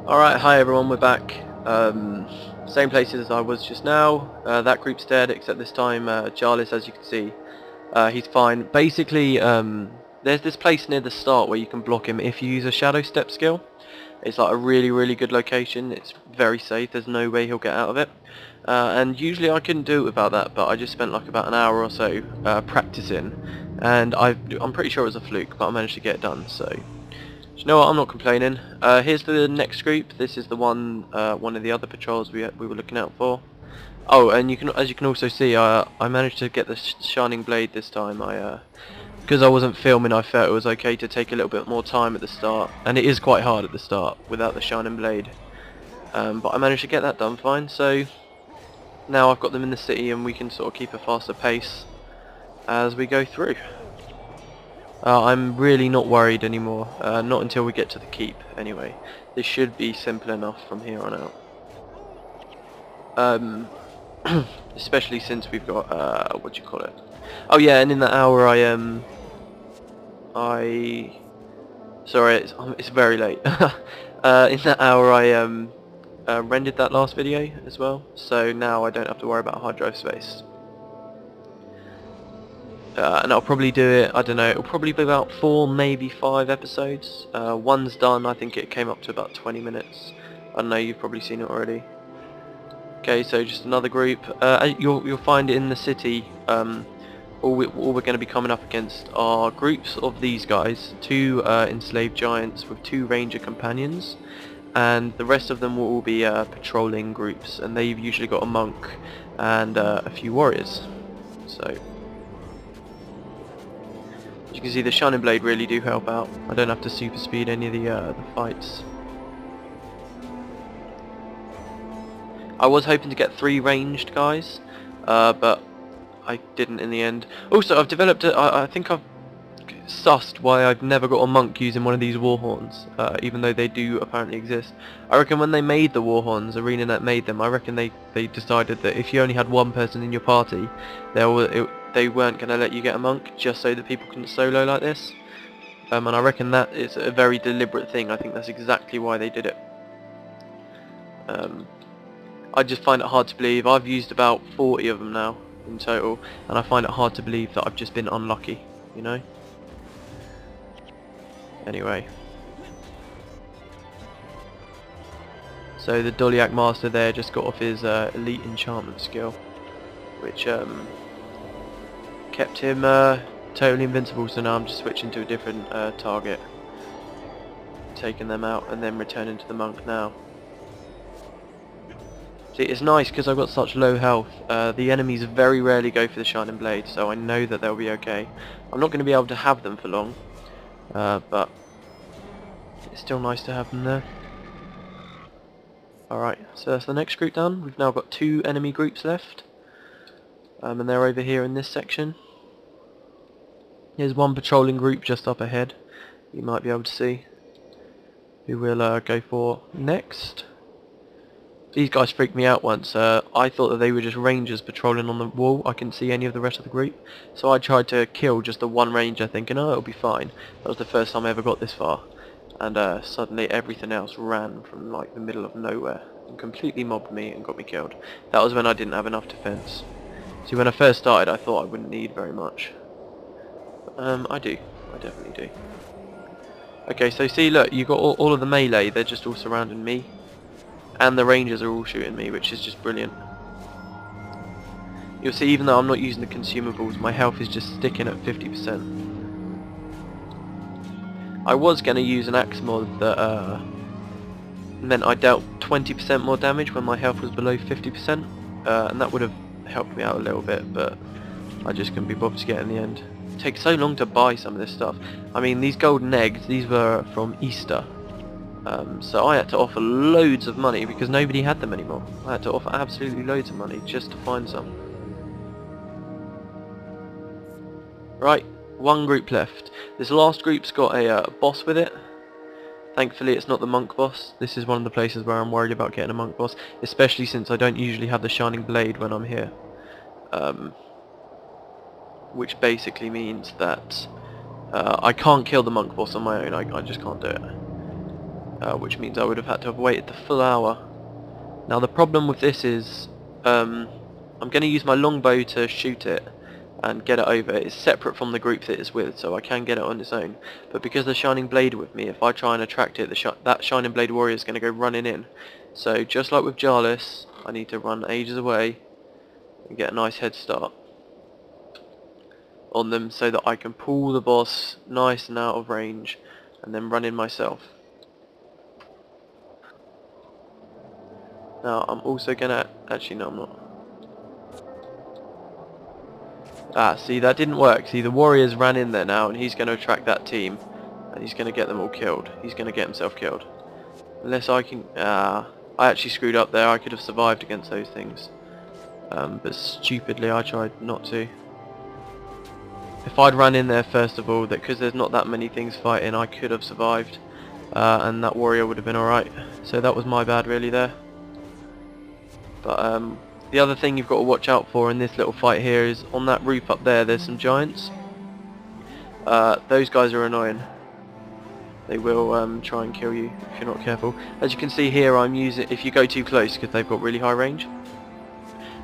Alright, hi everyone, we're back. Same places as I was just now. That group's dead, except this time Jarlis, as you can see, he's fine. Basically, there's this place near the start where you can block him if you use a shadow step skill. It's like a really good location. It's very safe, there's no way he'll get out of it. And usually I couldn't do it without that, but I just spent like about an hour or so practicing. And I'm pretty sure it was a fluke, but I managed to get it done, so... You know what, I'm not complaining. Here's the next group. This is the one of the other patrols we were looking out for. Oh, and as you can also see, I managed to get the shining blade this time. Because I wasn't filming, I felt it was okay to take a little bit more time at the start, and it is quite hard at the start without the shining blade. But I managed to get that done fine. So now I've got them in the city, and we can sort of keep a faster pace as we go through. I'm really not worried anymore, not until we get to the keep anyway. This should be simple enough from here on out. Especially since we've got, what do you call it? Oh yeah, and in that hour sorry, it's very late. In that hour I rendered that last video as well, so now I don't have to worry about hard drive space. And I'll probably do it, I don't know, it'll probably be about 4, maybe 5 episodes. One's done, I think it came up to about 20 minutes. I don't know, you've probably seen it already. Okay, so just another group. You'll find in the city, all we're going to be coming up against are groups of these guys, 2 enslaved giants with 2 ranger companions, and the rest of them will all be patrolling groups, and they've usually got a monk and a few warriors. So... you can see the shining blade really do help out. I don't have to super speed any of the fights. I was hoping to get 3 ranged guys, but I didn't in the end. Also, I've developed I think I've sussed why I've never got a monk using one of these war horns, even though they do apparently exist. I reckon when they made the war horns, ArenaNet made them, I reckon they decided that if you only had one person in your party, they weren't going to let you get a monk, just so that people couldn't solo like this. And I reckon that is a very deliberate thing. I think that's exactly why they did it. I just find it hard to believe. I've used about 40 of them now in total, and I find it hard to believe that I've just been unlucky, you know? Anyway. So the Doliak Master there just got off his elite enchantment skill, which kept him totally invincible, so now I'm just switching to a different target, taking them out and then returning to the monk now. See, it's nice because I've got such low health. The enemies very rarely go for the shining blade, so I know that they'll be okay. I'm not going to be able to have them for long, but it's still nice to have them there. Alright, so that's the next group done. We've now got 2 enemy groups left, and they're over here in this section. Here's one patrolling group just up ahead, you might be able to see, who we'll go for next. These guys freaked me out once. I thought that they were just rangers patrolling on the wall. I couldn't see any of the rest of the group, so I tried to kill just the one ranger thinking, oh, it'll be fine. That was the first time I ever got this far, and suddenly everything else ran from like the middle of nowhere and completely mobbed me and got me killed. That was when I didn't have enough defense. See, when I first started I thought I wouldn't need very much. I do. I definitely do. Okay, so see, look, you've got all of the melee, they're just all surrounding me. And the rangers are all shooting me, which is just brilliant. You'll see, even though I'm not using the consumables, my health is just sticking at 50%. I was going to use an axe mod that meant I dealt 20% more damage when my health was below 50%. And that would have helped me out a little bit, but I just couldn't be bothered to get in the end. It takes so long to buy some of this stuff. I mean, these golden eggs, these were from Easter. So I had to offer loads of money because nobody had them anymore. I had to offer absolutely loads of money just to find some. Right, 1 group left. This last group's got a boss with it. Thankfully it's not the monk boss. This is one of the places where I'm worried about getting a monk boss, especially since I don't usually have the shining blade when I'm here. Which basically means that I can't kill the monk boss on my own. I just can't do it. which means I would have had to have waited the full hour. Now the problem with this is I'm going to use my longbow to shoot it and get it over. It's separate from the group that it's with, so I can get it on its own. But because the Shining Blade with me, if I try and attract it, that Shining Blade warrior is going to go running in. So just like with Jarlis, I need to run ages away and get a nice head start on them so that I can pull the boss nice and out of range and then run in myself. Now I'm also going to... Actually no, I'm not. Ah, see, that didn't work. See, the warriors ran in there now, and he's going to attract that team, and he's going to get them all killed. He's going to get himself killed. Unless I can... I actually screwed up there. I could have survived against those things. But stupidly, I tried not to. If I'd run in there, first of all, that because there's not that many things fighting, I could have survived. And that warrior would have been alright. So that was my bad, really, there. But, the other thing you've got to watch out for in this little fight here is on that roof up there, there's some giants. Those guys are annoying. They will try and kill you if you're not careful. As you can see here, I'm using, if you go too close, because they've got really high range.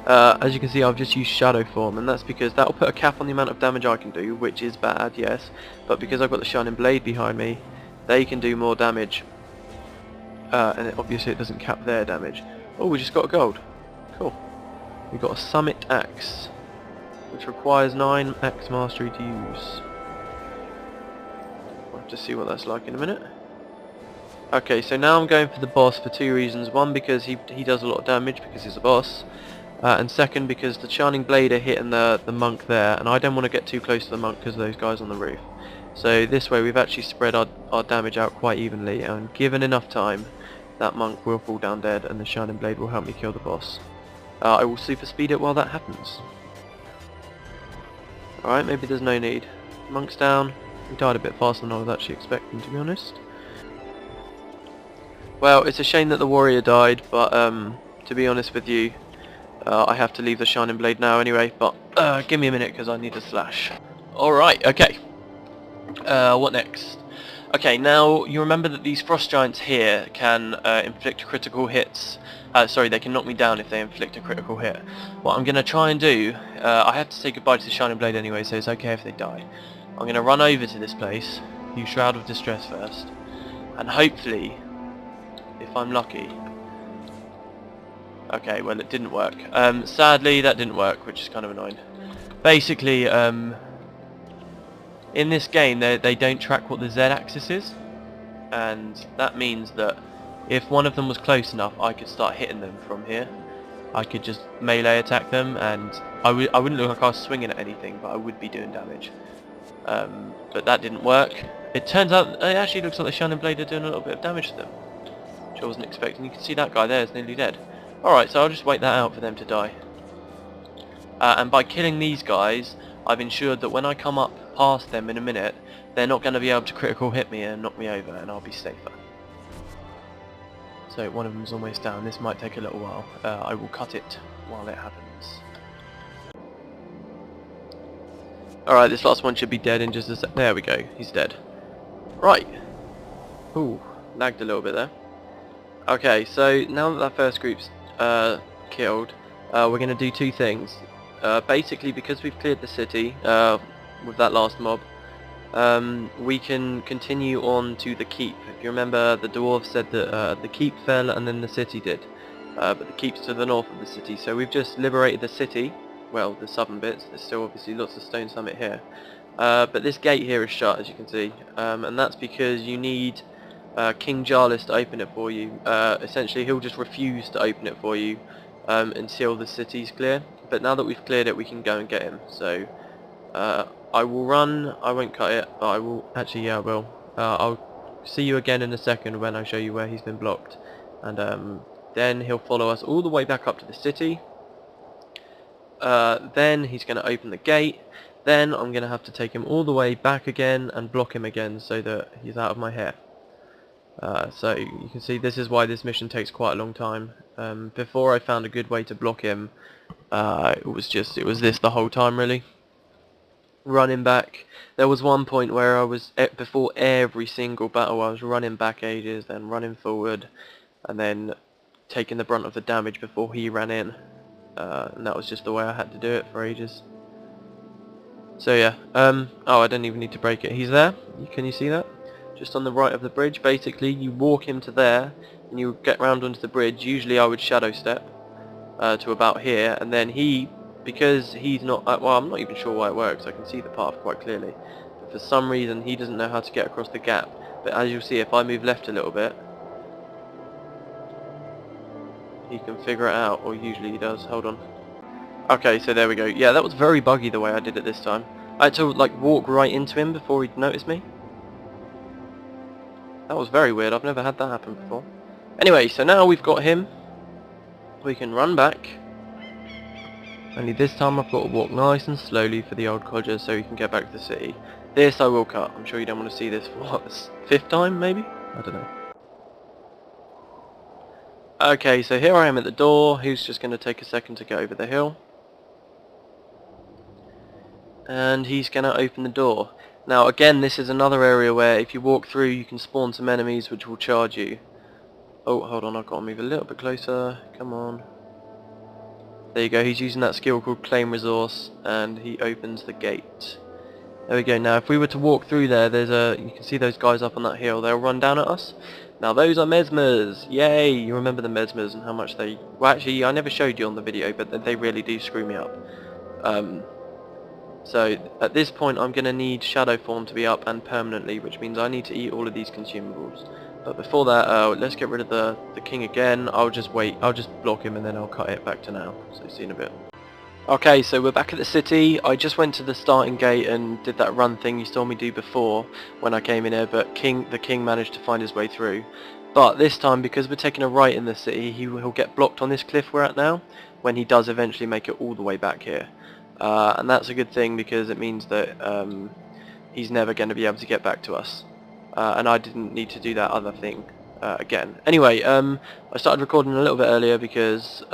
As you can see, I've just used shadow form, and that's because that'll put a cap on the amount of damage I can do, which is bad, yes. But because I've got the Shining Blade behind me, they can do more damage. And obviously it doesn't cap their damage. Oh, we just got a gold. Cool. We've got a Summit Axe, which requires 9 Axe Mastery to use. We'll have to see what that's like in a minute. Okay, so now I'm going for the boss for 2 reasons. One, because he does a lot of damage because he's a boss. And second, because the Shining Blade are hitting the monk there, and I don't want to get too close to the monk because of those guys on the roof. So this way we've actually spread our damage out quite evenly, and given enough time, that monk will fall down dead and the Shining Blade will help me kill the boss. I will super speed it while that happens. Alright, maybe there's no need. Monk's down. He died a bit faster than I was actually expecting, to be honest. Well, it's a shame that the warrior died, but to be honest with you, I have to leave the Shining Blade now anyway, but give me a minute because I need a slash. Alright, okay. What next? Okay, now you remember that these frost giants here can inflict critical hits. Sorry, they can knock me down if they inflict a critical hit. What I'm going to try and do, I have to say goodbye to the Shining Blade anyway, so it's okay if they die. I'm going to run over to this place, use Shroud of Distress first, and hopefully, if I'm lucky... Okay, well it didn't work. Sadly, that didn't work, which is kind of annoying. Basically, in this game, they don't track what the Z-axis is, and that means that if one of them was close enough, I could start hitting them from here. I could just melee attack them, and I wouldn't look like I was swinging at anything, but I would be doing damage. But that didn't work. It turns out it actually looks like the Shining Blade are doing a little bit of damage to them, which I wasn't expecting. You can see that guy there is nearly dead. Alright, so I'll just wait that out for them to die. And by killing these guys, I've ensured that when I come up past them in a minute, they're not going to be able to critical hit me and knock me over, and I'll be safer. So one of them's almost down. This might take a little while. I will cut it while it happens. Alright, this last one should be dead in just a sec. There we go, he's dead. Right. Ooh, lagged a little bit there. Okay, so now that that first group's killed, we're going to do 2 things. Basically, because we've cleared the city with that last mob, we can continue on to the keep. If you remember, the dwarves said that the keep fell and then the city did. But the keep's to the north of the city, so we've just liberated the city. Well, the southern bits. There's still obviously lots of stone summit here. But this gate here is shut, as you can see. And that's because you need King Jarlis to open it for you. Essentially, he'll just refuse to open it for you until the city's clear. But now that we've cleared it, we can go and get him. So I will run. I won't cut it, but I will. Actually, yeah, I will. I'll see you again in a second when I show you where he's been blocked, and then he'll follow us all the way back up to the city. Then he's going to open the gate. Then I'm going to have to take him all the way back again and block him again so that he's out of my hair. So you can see this is why this mission takes quite a long time. Before I found a good way to block him, it was this the whole time really. running back. There was one point where I was, before every single battle, I was running back ages, then running forward, and then taking the brunt of the damage before he ran in. And that was just the way I had to do it for ages. So yeah, oh, I don't even need to break it. He's there. Can you see that? Just on the right of the bridge. Basically, you walk him to there, and you get round onto the bridge. Usually I would shadow step to about here, and then because he's not, well, I'm not even sure why it works. I can see the path quite clearly. But for some reason, he doesn't know how to get across the gap. But as you'll see, if I move left a little bit, he can figure it out, or usually he does. Hold on. Okay, so there we go. Yeah, that was very buggy the way I did it this time. I had to like walk right into him before he'd notice me. That was very weird. I've never had that happen before. Anyway, so now we've got him. We can run back. Only this time I've got to walk nice and slowly for the old codger so he can get back to the city. This I will cut. I'm sure you don't want to see this for what, the 5th time maybe? I don't know. Okay, so here I am at the door. Who's just going to take a second to get over the hill. And he's going to open the door. Now again, this is another area where if you walk through you can spawn some enemies which will charge you. Oh, hold on, I've got to move a little bit closer. Come on. There you go, he's using that skill called Claim Resource, and he opens the gate. There we go. Now if we were to walk through there, you can see those guys up on that hill. They'll run down at us. Now those are mesmers. Yay! You remember the mesmers and how much they... Well, actually, I never showed you on the video, but they really do screw me up. So at this point I'm going to need Shadow Form to be up and permanently, which means I need to eat all of these consumables. But before that, let's get rid of the king again. I'll just wait, I'll just block him and then I'll cut it back to now. So see you in a bit. Okay, so we're back at the city. I just went to the starting gate and did that run thing you saw me do before when I came in here, but the king managed to find his way through. But this time, because we're taking a right in the city, he'll get blocked on this cliff we're at now, when he does eventually make it all the way back here. And that's a good thing because it means that he's never going to be able to get back to us. And I didn't need to do that other thing again. Anyway, I started recording a little bit earlier because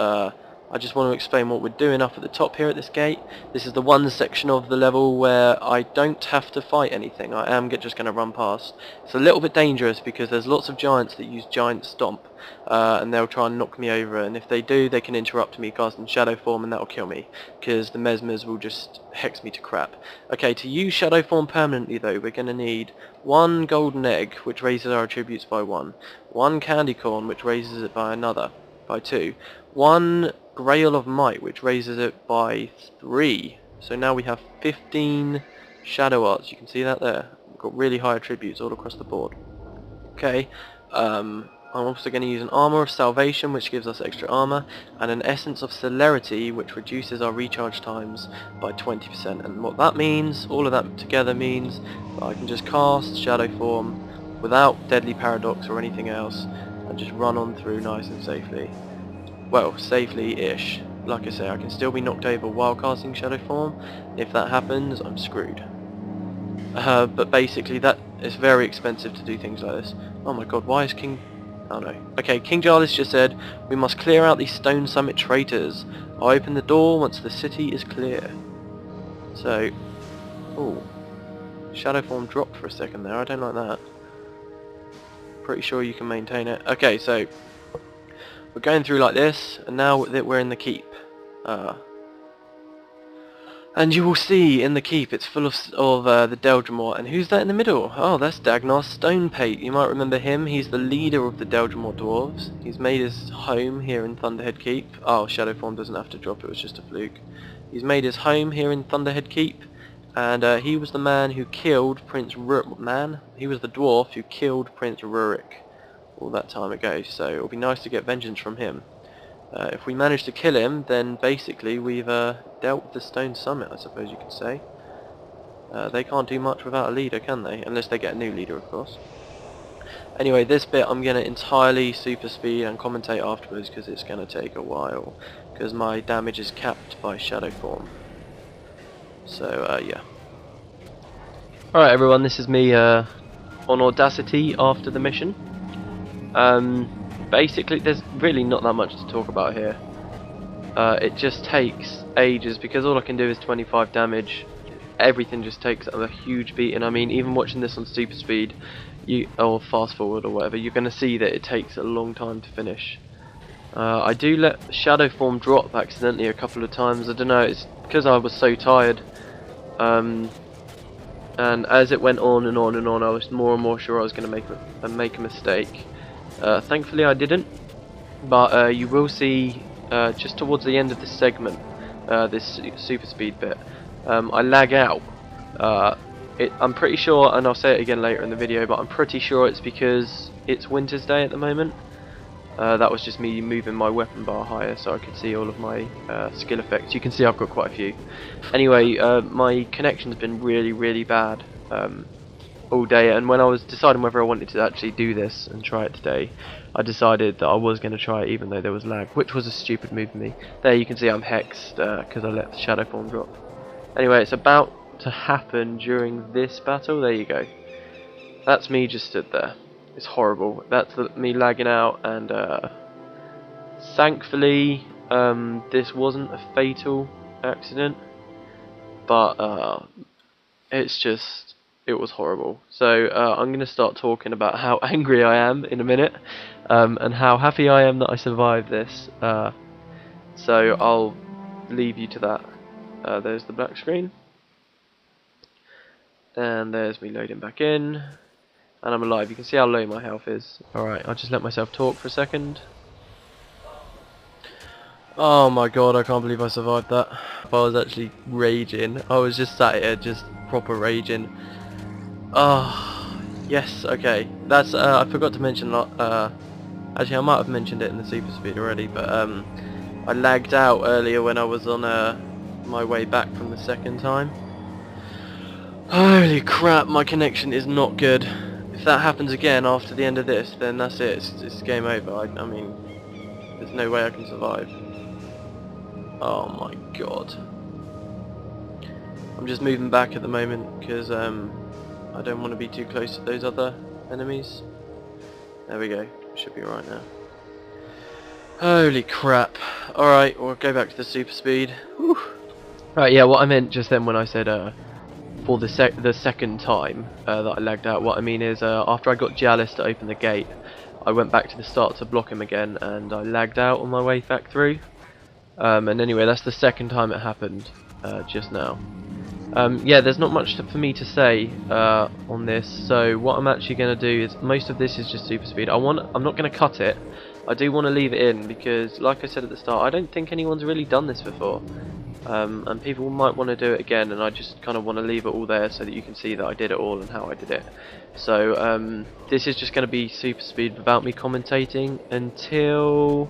I just want to explain what we're doing up at the top here at this gate. This is the one section of the level where I don't have to fight anything. I am just going to run past. It's a little bit dangerous because there's lots of giants that use giant stomp, and they'll try and knock me over, and if they do they can interrupt me casting shadow form and that'll kill me because the mesmers will just hex me to crap. Okay, to use shadow form permanently though we're going to need 1 golden egg which raises our attributes by 1, 1 candy corn which raises it by 2, 1 Grail of Might which raises it by 3. So now we have 15 shadow arts. You can see that there. We've got really high attributes all across the board. Okay, I'm also going to use an Armour of Salvation which gives us extra armour, and an Essence of Celerity which reduces our recharge times by 20%. And what that means, all of that together means that I can just cast Shadow Form without Deadly Paradox or anything else and just run on through nice and safely. Well, safely-ish. Like I say, I can still be knocked over while casting Shadow Form. If that happens, I'm screwed. But basically, that is very expensive to do things like this. Oh my god, why is King... Oh no. Okay, King Jarlis just said, we must clear out these Stone Summit traitors. I'll open the door once the city is clear. So... Oh. Shadow Form dropped for a second there, I don't like that. Pretty sure you can maintain it. Okay, so... We're going through like this, and now that we're in the keep. And you will see in the keep it's full of the Deldrimor. And who's that in the middle? Oh, that's Dagnos Stonepate. You might remember him. He's the leader of the Deldrimor dwarves. He's made his home here in Thunderhead Keep. Oh, Shadow Form doesn't have to drop, it was just a fluke. He's made his home here in Thunderhead Keep. And he was the man who killed Prince Rurik. He was the dwarf who killed Prince Rurik all that time ago, so it'll be nice to get vengeance from him. If we manage to kill him, then basically we've dealt with the Stone Summit, I suppose you could say. They can't do much without a leader, can they? Unless they get a new leader, of course. Anyway, this bit I'm going to entirely super speed and commentate afterwards because it's going to take a while, because my damage is capped by Shadow Form. So, yeah. Alright everyone, this is me on Audacity after the mission. Basically there's really not that much to talk about here. It just takes ages because all I can do is 25 damage everything just takes a huge beating. I mean, even watching this on super speed, or fast forward or whatever, you're going to see that it takes a long time to finish. I do let shadow form drop accidentally a couple of times. I don't know, it's because I was so tired. And as it went on and on and on, I was more and more sure I was going to make a mistake. Thankfully I didn't, but you will see just towards the end of this segment, this super speed bit, I lag out. I'm pretty sure, and I'll say it again later in the video, but I'm pretty sure it's because it's Winter's Day at the moment. That was just me moving my weapon bar higher so I could see all of my skill effects. You can see I've got quite a few. Anyway, my connection's been really bad all day, and when I was deciding whether I wanted to actually do this and try it today, I decided that I was going to try it even though there was lag, which was a stupid move of me. There you can see I'm hexed because I let the shadow form drop. Anyway, it's about to happen during this battle. There you go. That's me just stood there. It's horrible. That's me lagging out, and thankfully this wasn't a fatal accident, but it was horrible. So I'm going to start talking about how angry I am in a minute, and how happy I am that I survived this. So I'll leave you to that. There's the black screen, and there's me loading back in. And I'm alive. You can see how low my health is. Alright, I'll just let myself talk for a second. Oh my god, I can't believe I survived that. I was actually raging. I was just sat here, just proper raging. Oh, yes, okay. That's, I forgot to mention, actually I might have mentioned it in the super speed already, but I lagged out earlier when I was on my way back from the second time. Holy crap, my connection is not good. If that happens again after the end of this, then that's it, it's game over. I mean, there's no way I can survive. Oh my god. I'm just moving back at the moment because I don't want to be too close to those other enemies. There we go, should be alright now. Holy crap. Alright, we'll go back to the super speed. Whew. Right, yeah, what I meant just then when I said for the second time that I lagged out, what I mean is after I got Jalis to open the gate, I went back to the start to block him again, and I lagged out on my way back through. And anyway, that's the second time it happened just now. Yeah, there's not much for me to say on this, so what I'm actually going to do is, most of this is just super speed. I'm not going to cut it. I do want to leave it in because, like I said at the start, I don't think anyone's really done this before. And people might want to do it again, and I just kind of want to leave it all there so that you can see that I did it all and how I did it. So this is just going to be super speed without me commentating until